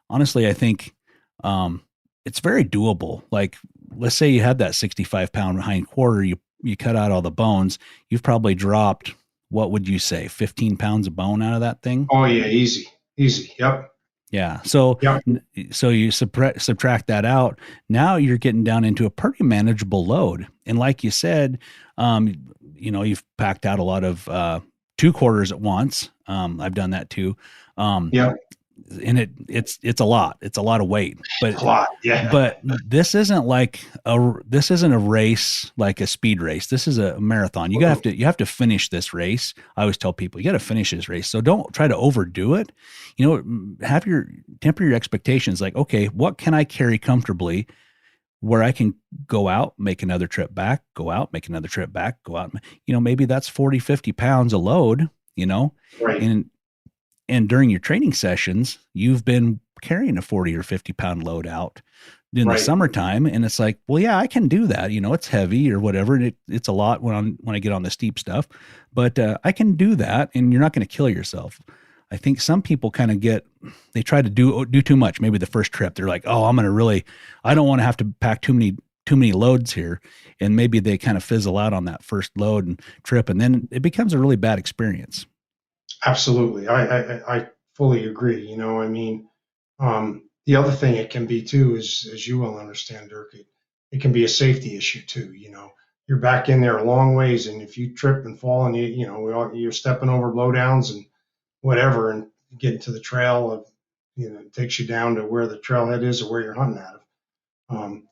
honestly, I think it's very doable. Like let's say you had that 65-pound hind quarter, you cut out all the bones, you've probably dropped, what would you say, 15 pounds of bone out of that thing? Oh yeah, easy, easy. Yep. Yeah. So, Yep. so you subtract that out. Now you're getting down into a pretty manageable load. And like you said, you've packed out a lot of 2 quarters at once. I've done that too. Yep. And it's a lot. It's a lot of weight, A lot. Yeah. but this isn't a race, like a speed race. This is a marathon. You have to finish this race. I always tell people, you got to finish this race. So don't try to overdo it. Temper your expectations. Like, okay, what can I carry comfortably where I can go out, make another trip back, go out, make another trip back, go out. Maybe that's 40, 50 pounds of load, Right. And during your training sessions, you've been carrying a 40 or 50 pound load out in the summertime. And it's like, well, yeah, I can do that. It's heavy or whatever. And it's a lot when I get on the steep stuff, but I can do that. And you're not going to kill yourself. I think some people kind of they try to do too much. Maybe the first trip, they're like, oh, I don't want to have to pack too many loads here. And maybe they kind of fizzle out on that first load and trip. And then it becomes a really bad experience. Absolutely. I fully agree. The other thing it can be too is, as you will understand, Dirk, it can be a safety issue too. You're back in there a long ways, and if you trip and fall and you're stepping over blowdowns and whatever, and get into the trail it takes you down to where the trailhead is or where you're hunting out of.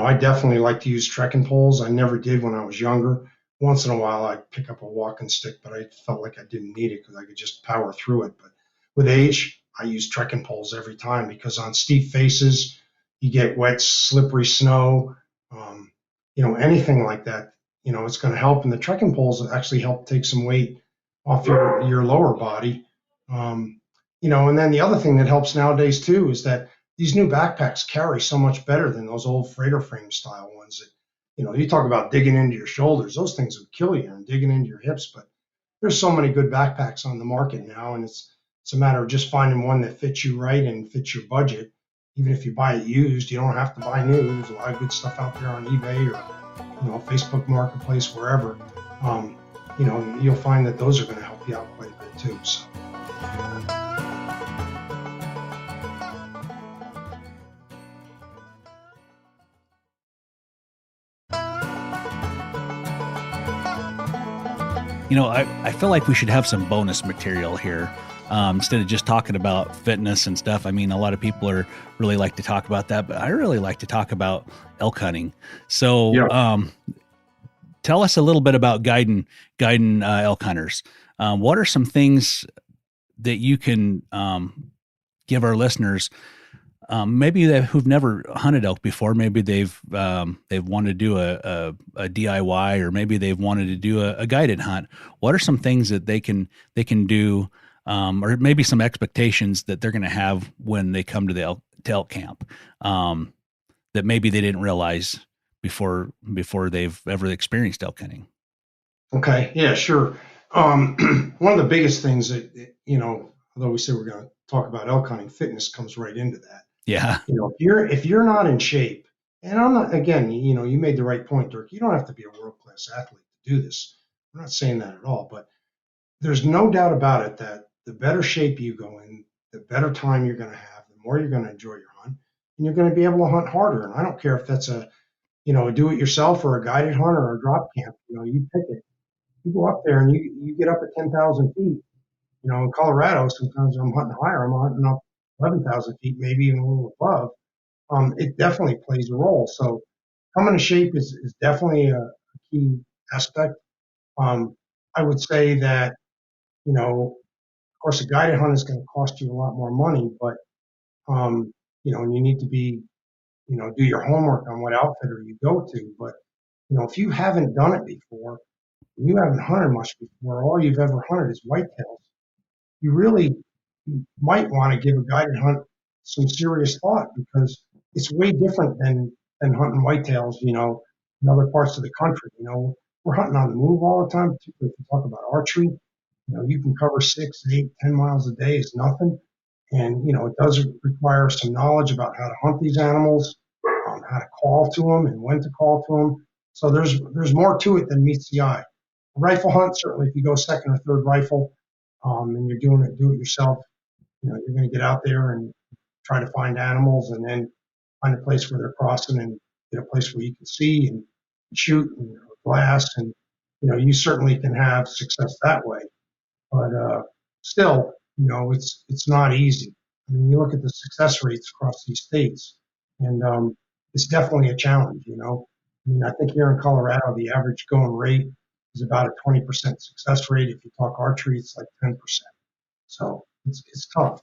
I definitely like to use trekking poles. I never did when I was younger. Once in a while, I'd pick up a walking stick, but I felt like I didn't need it because I could just power through it. But with age, I use trekking poles every time because on steep faces, you get wet, slippery snow, anything like that. It's going to help. And the trekking poles actually help take some weight off your lower body. And then the other thing that helps nowadays too is that these new backpacks carry so much better than those old freighter frame style ones that, you talk about digging into your shoulders, those things would kill you, and digging into your hips. But there's so many good backpacks on the market now, and it's a matter of just finding one that fits you right and fits your budget. Even if you buy it used, you don't have to buy new. There's a lot of good stuff out there on eBay or, Facebook Marketplace, wherever. You'll find that those are going to help you out quite a bit too. So. I feel like we should have some bonus material here instead of just talking about fitness and stuff. I mean, a lot of people really like to talk about that, but I really like to talk about elk hunting. So tell us a little bit about guiding elk hunters. What are some things that you can give our listeners? Maybe who've never hunted elk before, maybe they've wanted to do a DIY, or maybe they've wanted to do a guided hunt. What are some things that they can do, or maybe some expectations that they're going to have when they come to the elk camp that maybe they didn't realize before they've ever experienced elk hunting? Okay, yeah, sure. One of the biggest things that although we say we're going to talk about elk hunting, fitness comes right into that. Yeah. If you're not in shape, and I'm not, again, you made the right point, Dirk. You don't have to be a world-class athlete to do this. I'm not saying that at all, but there's no doubt about it that the better shape you go in, the better time you're going to have, the more you're going to enjoy your hunt, and you're going to be able to hunt harder. And I don't care if that's a do-it-yourself or a guided hunt or a drop camp. You pick it. You go up there and you get up at 10,000 feet. In Colorado, sometimes I'm hunting higher. I'm hunting up 11,000 feet, maybe even a little above. It definitely plays a role. So coming to shape is definitely a key aspect. I would say that, of course, a guided hunt is going to cost you a lot more money, but, and you need to do your homework on what outfitter you go to. But, if you haven't done it before, you haven't hunted much before, all you've ever hunted is whitetails, you really might want to give a guided hunt some serious thought, because it's way different than hunting whitetails, in other parts of the country. We're hunting on the move all the time, particularly if you talk about archery. You can cover 6, 8, 10 miles a day is nothing. And, it does require some knowledge about how to hunt these animals, how to call to them and when to call to them. So there's more to it than meets the eye. A rifle hunt, certainly, if you go second or third rifle, and you're do it yourself, you're going to get out there and try to find animals, and then find a place where they're crossing, and get a place where you can see and shoot and glass, and you certainly can have success that way. But still, it's not easy. I mean, you look at the success rates across these states, and it's definitely a challenge. I mean, I think here in Colorado, the average going rate is about a 20% success rate. If you talk archery, it's like 10%. So it's tough.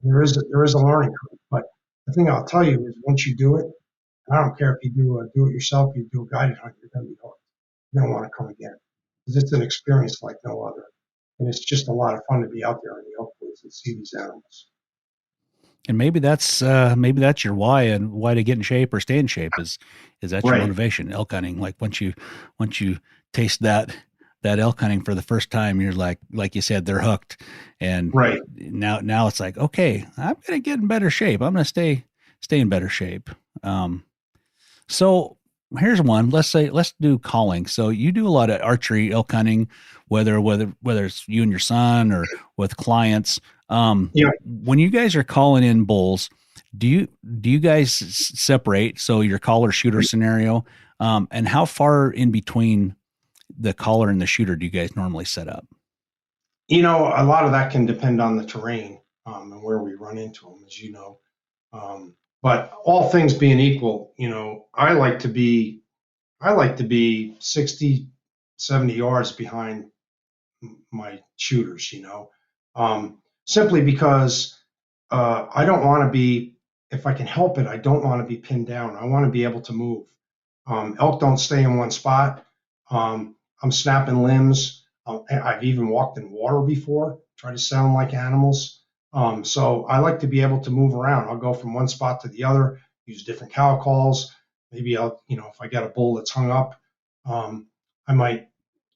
There is a learning curve, but the thing I'll tell you is once you do it, and I don't care if you do it yourself, you do a guided hunt, you're going to be hooked. You're going to want to come again because it's an experience like no other, and it's just a lot of fun to be out there in the elk woods and see these animals. And maybe that's your why, and why to get in shape or stay in shape is that your Right. motivation, elk hunting. Like once you taste that elk hunting for the first time, you're like you said, they're hooked. And Right. now it's like, okay, I'm gonna get in better shape. I'm gonna stay in better shape. So here's one. Let's do calling. So you do a lot of archery, elk hunting, whether it's you and your son or with clients. Yeah. When you guys are calling in bulls, do you guys separate? So your caller shooter scenario, and how far in between the caller and the shooter do you guys normally set up? A lot of that can depend on the terrain, and where we run into them, as you know. But all things being equal, I like to be 60, 70 yards behind my shooters, simply because I don't want to be, if I can help it, I don't want to be pinned down. I want to be able to move. Elk don't stay in one spot. I'm snapping limbs. I've even walked in water before, try to sound like animals. So I like to be able to move around. I'll go from one spot to the other, use different cow calls. Maybe if I got a bull that's hung up, I might,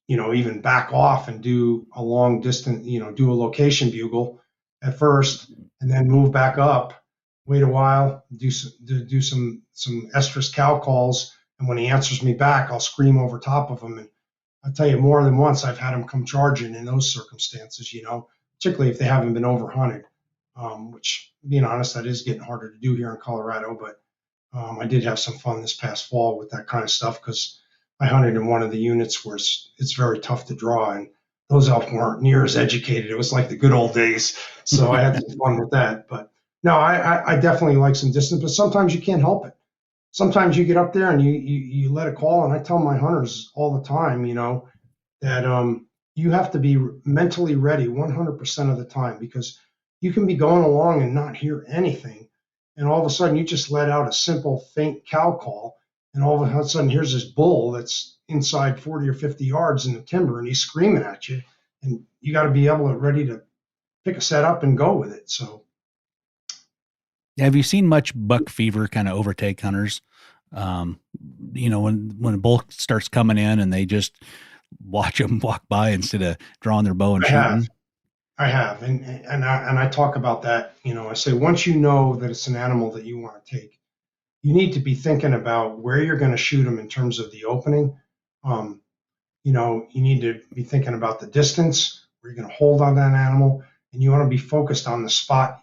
even back off and do a long distance, do a location bugle at first, and then move back up, wait a while, do some estrus cow calls. And when he answers me back, I'll scream over top of him. And I'll tell you, more than once, I've had them come charging in those circumstances, particularly if they haven't been overhunted, which, being honest, that is getting harder to do here in Colorado. But I did have some fun this past fall with that kind of stuff because I hunted in one of the units where it's very tough to draw, and those elk weren't near as educated. It was like the good old days. So I had some fun with that. But no, I definitely like some distance, but sometimes you can't help it. Sometimes you get up there and you let it call, and I tell my hunters all the time, that you have to be mentally ready 100% of the time, because you can be going along and not hear anything, and all of a sudden you just let out a simple faint cow call, and all of a sudden here's this bull that's inside 40 or 50 yards in the timber, and he's screaming at you, and you got to be ready to pick a set up and go with it. So Have you seen much buck fever kind of overtake hunters? When a bull starts coming in and they just watch them walk by instead of drawing their bow and shooting. I have, and I talk about that. I say once you know that it's an animal that you want to take, you need to be thinking about where you're going to shoot them in terms of the opening. You need to be thinking about the distance where you're going to hold on that animal, and you want to be focused on the spot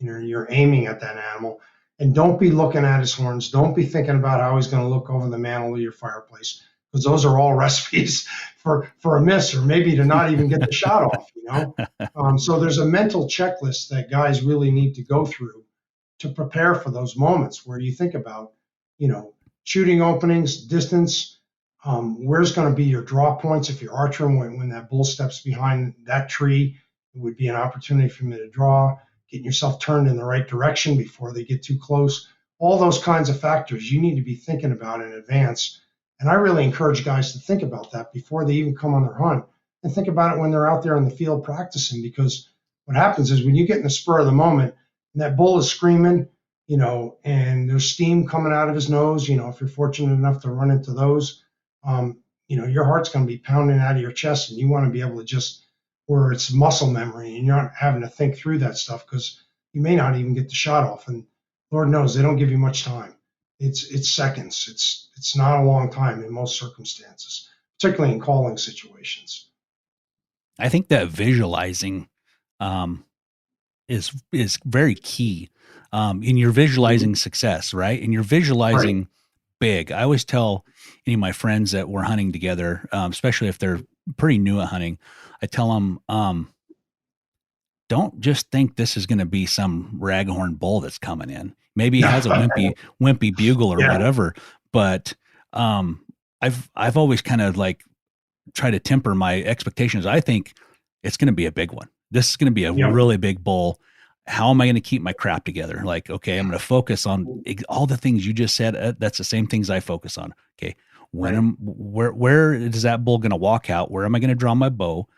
you're aiming at that animal. And don't be looking at his horns. Don't be thinking about how he's going to look over the mantle of your fireplace, because those are all recipes for a miss, or maybe to not even get the shot off. So there's a mental checklist that guys really need to go through to prepare for those moments where you think about, shooting openings, distance, where's going to be your draw points. If you're archering, when that bull steps behind that tree, it would be an opportunity for me to draw, getting yourself turned in the right direction before they get too close. All those kinds of factors you need to be thinking about in advance. And I really encourage guys to think about that before they even come on their hunt, and think about it when they're out there in the field practicing, because what happens is when you get in the spur of the moment and that bull is screaming, and there's steam coming out of his nose, if you're fortunate enough to run into those, your heart's going to be pounding out of your chest, and you want to be able to just, where it's muscle memory and you're not having to think through that stuff, because you may not even get the shot off. And Lord knows they don't give you much time. it's seconds. It's not a long time in most circumstances, particularly in calling situations. I think that visualizing um, is very key in your visualizing success, right? And you're visualizing Right. big. I always tell any of my friends that we're hunting together, especially if they're pretty new at hunting, I tell them, don't just think this is going to be some raghorn bull that's coming in. Maybe he has a wimpy bugle or Yeah. whatever, but I've always kind of like try to temper my expectations. I think it's going to be a big one. This is going to be a Yep. really big bull. How am I going to keep my crap together? Like, okay, I'm going to focus on all the things you just said. That's the same things I focus on. Okay. Right. Where is that bull going to walk out? Where am I going to draw my bow?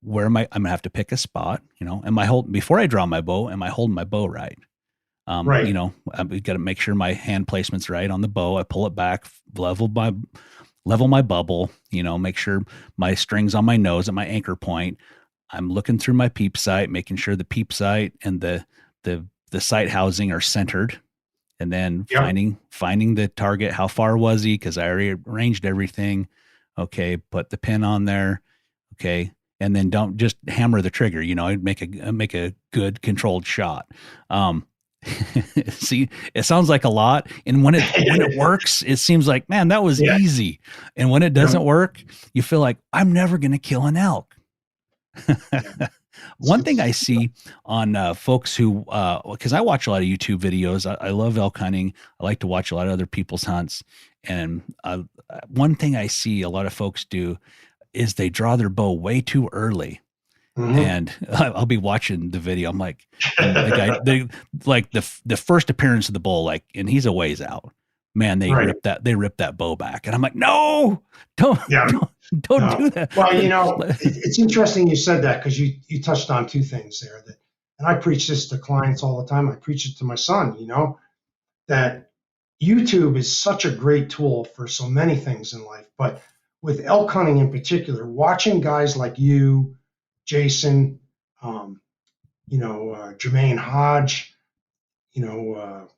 Where am I? I'm going to have to pick a spot, am I holding before I draw my bow? Am I holding my bow right? Right. I've got to make sure my hand placement's right on the bow. I pull it back, level my bubble, make sure my string's on my nose at my anchor point. I'm looking through my peep sight, making sure the peep sight and the sight housing are centered, and then Yep. finding the target. How far was he? Because I already arranged everything. Okay, put the pin on there. Okay, and then don't just hammer the trigger. Make a good controlled shot. See, it sounds like a lot, and when it works, it seems like, man, that was Yeah. easy. And when it doesn't work, you feel like, I'm never going to kill an elk. One thing I see on folks who, because I watch a lot of YouTube videos, I love elk hunting. I like to watch a lot of other people's hunts, and one thing I see a lot of folks do is they draw their bow way too early. Mhm. And I'll be watching the video. I'm like, and the guy, the first appearance of the bull, like, and he's a ways out. Man, they Right. rip that bow back, and I'm like, no, don't Yeah. don't No. do that. Well, it's interesting you said that, because you touched on two things there and I preach this to clients all the time. I preach it to my son, that YouTube is such a great tool for so many things in life, but with elk hunting in particular, watching guys like you, Jason, Jermaine Hodge, you know,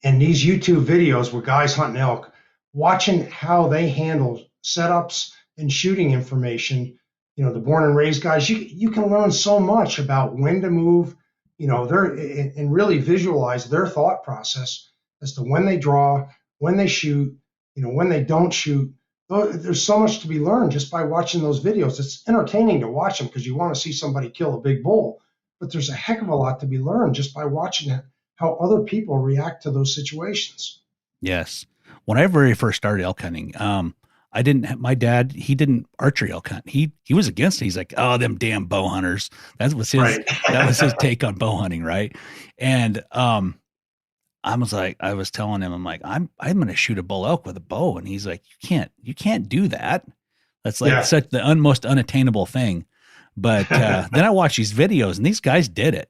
and these YouTube videos where guys hunting elk, watching how they handle setups and shooting information, the born and raised guys, you can learn so much about when to move, and really visualize their thought process as to when they draw, when they shoot, when they don't shoot. There's so much to be learned just by watching those videos. It's entertaining to watch them because you want to see somebody kill a big bull, but there's a heck of a lot to be learned just by watching how other people react to those situations. Yes, when I very first started elk hunting, I didn't have my dad. He didn't archery elk hunt. He was against it. He's like, oh, them damn bow hunters. That was his take on bow hunting, right? And I was telling him, I'm like, I'm going to shoot a bull elk with a bow, and he's like, you can't do that. That's like such the most unattainable thing. But then I watched these videos, and these guys did it,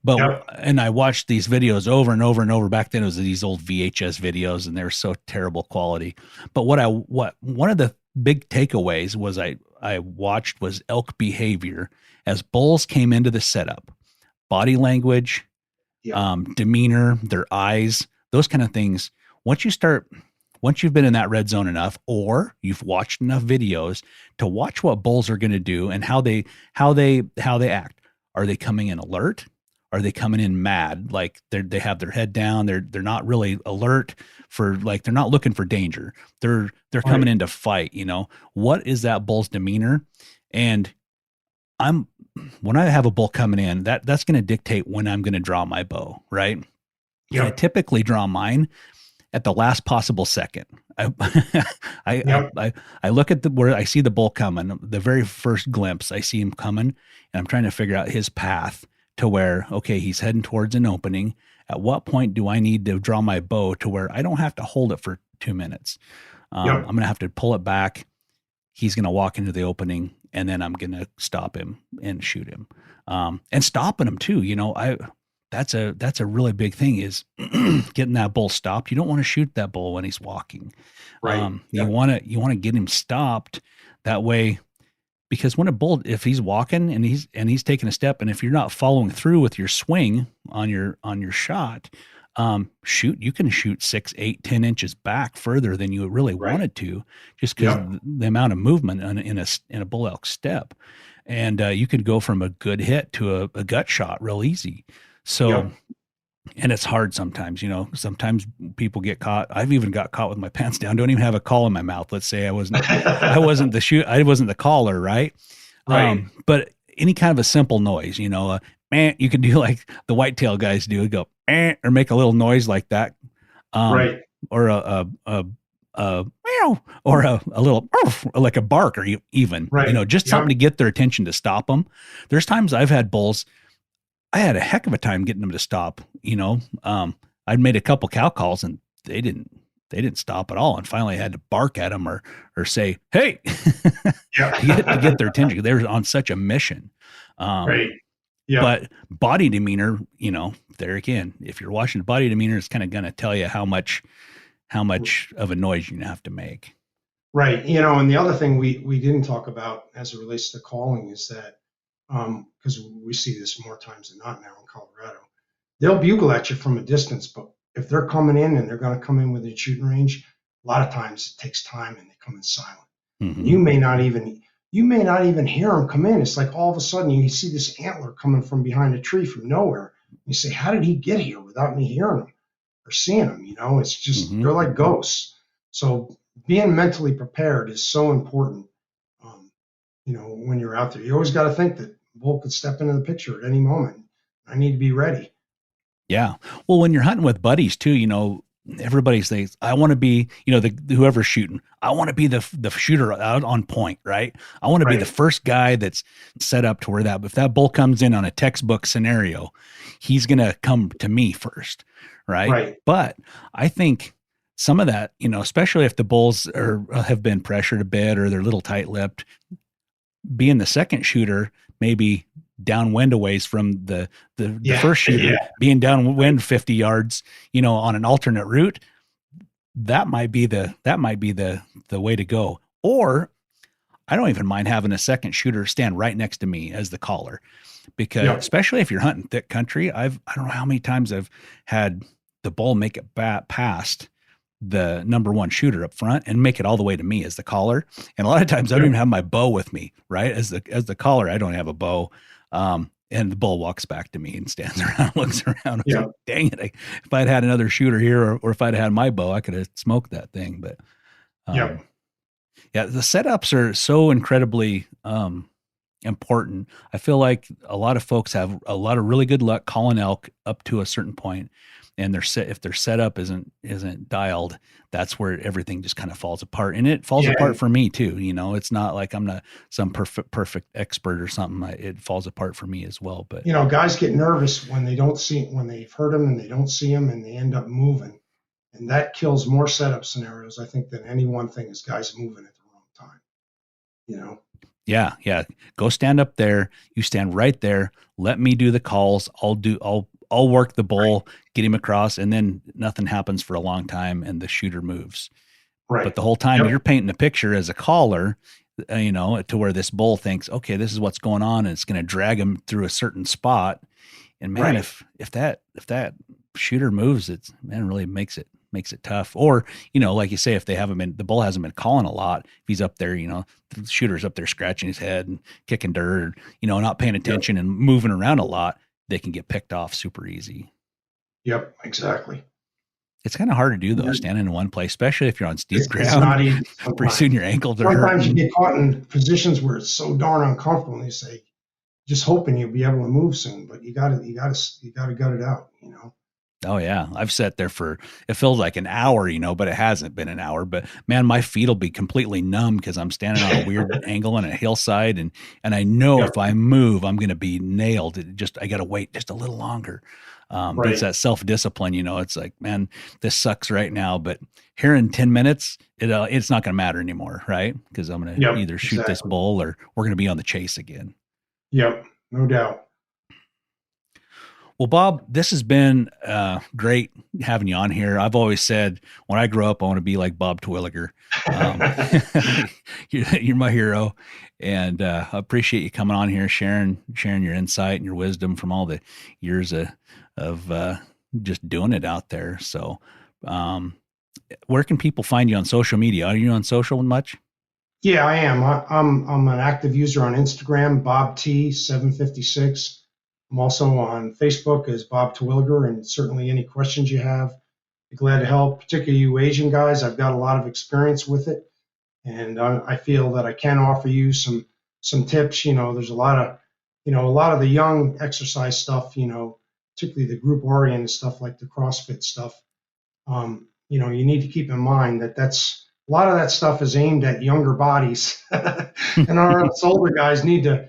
But and I watched these videos over and over and over. Back then, it was these old VHS videos, and they're so terrible quality. But what one of the big takeaways was I watched was elk behavior as bulls came into the setup, body language, demeanor, their eyes, those kind of things. Once you've been in that red zone enough, or you've watched enough videos to watch what bulls are going to do and how they act. Are they coming in alert? Are they coming in mad? Like they have their head down. They're not really alert for, like, they're not looking for danger. They're coming in to fight. What is that bull's demeanor? And when I have a bull coming in, that's going to dictate when I'm going to draw my bow, right? Yeah. I typically draw mine at the last possible second. I look at where I see the bull coming, the very first glimpse, I see him coming, and I'm trying to figure out his path to where, okay, he's heading towards an opening. At what point do I need to draw my bow to where I don't have to hold it for 2 minutes? I'm going to have to pull it back. He's going to walk into the opening, and then I'm going to stop him and shoot him. And stopping him too, that's a really big thing, is getting that bull stopped. You don't want to shoot that bull when he's walking. Right. You want to get him stopped that way, because when a bull, if he's walking and he's taking a step, and if you're not following through with your swing on your shot, You can shoot 6, 8, 10 inches back further than you really Right. wanted to, just because the amount of movement in a bull elk step. And you could go from a good hit to a gut shot real easy. So, and it's hard sometimes, sometimes people get caught. I've even got caught with my pants down. Don't even have a call in my mouth. Let's say I wasn't the caller. Right. Right. But any kind of a simple noise, you can do like the whitetail guys do, go, or make a little noise like that. Right. Or a meow, or a little like a bark, or even, Right. just something to get their attention to stop them. There's times I've had bulls, I had a heck of a time getting them to stop. I'd made a couple cow calls and they didn't stop at all. And finally I had to bark at them or say, hey, to get their attention. They were on such a mission. Right. Yeah. But body demeanor, there again, if you're watching the body demeanor, it's kind of going to tell you how much of a noise you're going to have to make. Right. And the other thing we didn't talk about as it relates to calling is that, because we see this more times than not now in Colorado, they'll bugle at you from a distance, but if they're coming in and they're going to come in within shooting range, a lot of times it takes time and they come in silent. Mm-hmm. You may not even hear them come in. It's like all of a sudden you see this antler coming from behind a tree from nowhere. You say, how did he get here without me hearing him or seeing him? It's just, they're like ghosts. So being mentally prepared is so important. When you're out there, you always got to think that bull could step into the picture at any moment. I need to be ready. Yeah. Well, when you're hunting with buddies too, everybody says, I want to be, whoever's shooting, I want to be the shooter out on point, right? I want to be the first guy that's set up to where if that bull comes in on a textbook scenario, he's going to come to me first. Right. But I think some of that, especially if the bulls have been pressured a bit or they're a little tight-lipped, being the second shooter, maybe downwind a ways from the first shooter, being downwind 50 yards, on an alternate route, that might be the way to go. Or I don't even mind having a second shooter stand right next to me as the caller, because especially if you're hunting thick country, I don't know how many times I've had the bull make it past the number one shooter up front and make it all the way to me as the caller. And a lot of times I don't even have my bow with me, right? As the caller, I don't have a bow. And the bull walks back to me and stands around, looks around. Like, dang it. If I'd had another shooter here or if I'd had my bow, I could have smoked that thing. But the setups are so incredibly important. I feel like a lot of folks have a lot of really good luck calling elk up to a certain point. And if their setup isn't dialed, that's where everything just kind of falls apart. And it falls apart for me too. It's not like I'm not some perfect expert or something. It falls apart for me as well. But guys get nervous when they've heard them and they don't see them and they end up moving, and that kills more setup scenarios, I think, than any one thing is guys moving at the wrong time. Yeah. Go stand up there. You stand right there. Let me do the calls. I'll work the bull, get him across, and then nothing happens for a long time and the shooter moves. Right. But the whole time you're painting a picture as a caller, to where this bull thinks, okay, this is what's going on, and it's going to drag him through a certain spot. And man, if that shooter moves, it really makes it tough. Or, like you say, if the bull hasn't been calling a lot, if he's up there, the shooter's up there scratching his head and kicking dirt, not paying attention and moving around a lot, they can get picked off super easy. Yep, exactly. It's kind of hard to do though, standing in one place, especially if you're on steep ground. It's not easy. Pretty soon your ankles are hurting. Sometimes you get caught in positions where it's so darn uncomfortable, and you say, just hoping you'll be able to move soon, but you got to gut it out, Oh yeah. I've sat there it feels like an hour, but it hasn't been an hour, but man, my feet will be completely numb because I'm standing on a weird angle on a hillside. And I know if I move, I'm going to be nailed. I got to wait just a little longer. But it's that self-discipline, it's like, man, this sucks right now, but here in 10 minutes, it's not going to matter anymore. Right. Cause I'm going to either shoot this bull or we're going to be on the chase again. Yep. No doubt. Well, Bob, this has been great having you on here. I've always said when I grow up, I want to be like Bob Terwilliger. You're my hero, and I appreciate you coming on here, sharing your insight and your wisdom from all the years of just doing it out there. So, where can people find you on social media? Are you on social much? Yeah, I am. I'm an active user on Instagram, Bob T 756. I'm also on Facebook as Bob Terwilliger, and certainly any questions you have, be glad to help. Particularly you Asian guys, I've got a lot of experience with it, and I feel that I can offer you some tips. There's a lot of the young exercise stuff. Particularly the group oriented stuff like the CrossFit stuff. You need to keep in mind that that's a lot of that stuff is aimed at younger bodies, and us older guys need to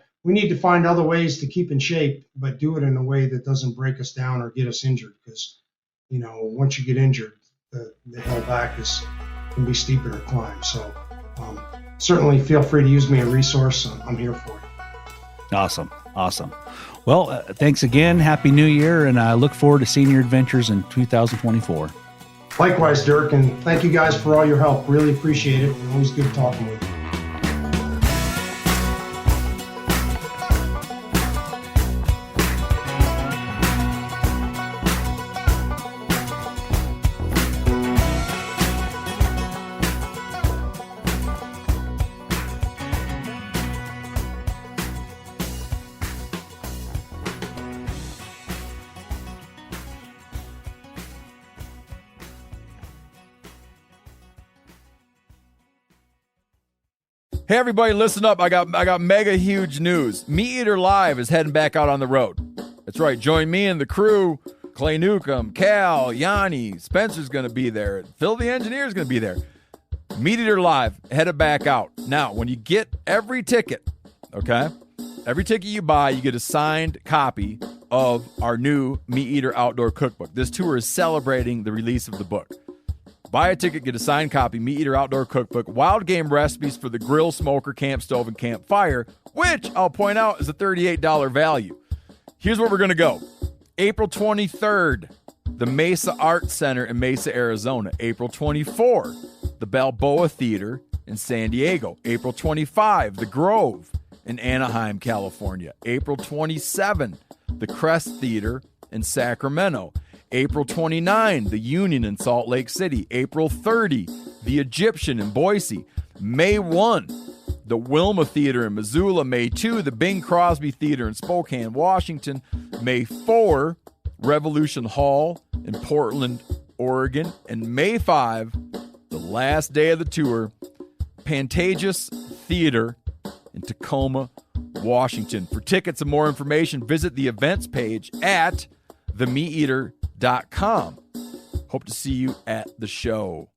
find other ways to keep in shape, but do it in a way that doesn't break us down or get us injured. Because once you get injured, the hill back can be steeper to climb. So certainly feel free to use me as a resource. I'm here for you. Awesome. Well, thanks again. Happy New Year, and I look forward to seeing your adventures in 2024. Likewise, Dirk, and thank you guys for all your help. Really appreciate it. Always good talking with you. Hey everybody, listen up. I got mega huge news. Meat Eater Live is heading back out on the road. That's right. Join me and the crew. Clay Newcomb, Cal, Yanni, Spencer's going to be there. Phil the engineer's going to be there. Meat Eater Live headed back out. Now, when you get every ticket, okay? Every ticket you buy, you get a signed copy of our new Meat Eater Outdoor Cookbook. This tour is celebrating the release of the book. Buy a ticket, get a signed copy, Meat Eater Outdoor Cookbook, wild game recipes for the grill, smoker, camp stove, and campfire, which I'll point out is a $38 value. Here's where we're going to go. April 23rd, the Mesa Arts Center in Mesa, Arizona. April 24, the Balboa Theater in San Diego. April 25, the Grove in Anaheim, California. April 27, the Crest Theater in Sacramento. April 29, the Union in Salt Lake City. April 30, the Egyptian in Boise. May 1, the Wilma Theater in Missoula. May 2, the Bing Crosby Theater in Spokane, Washington. May 4, Revolution Hall in Portland, Oregon. And May 5, the last day of the tour, Pantages Theater in Tacoma, Washington. For tickets and more information, visit the events page at themeateater.com. Hope to see you at the show.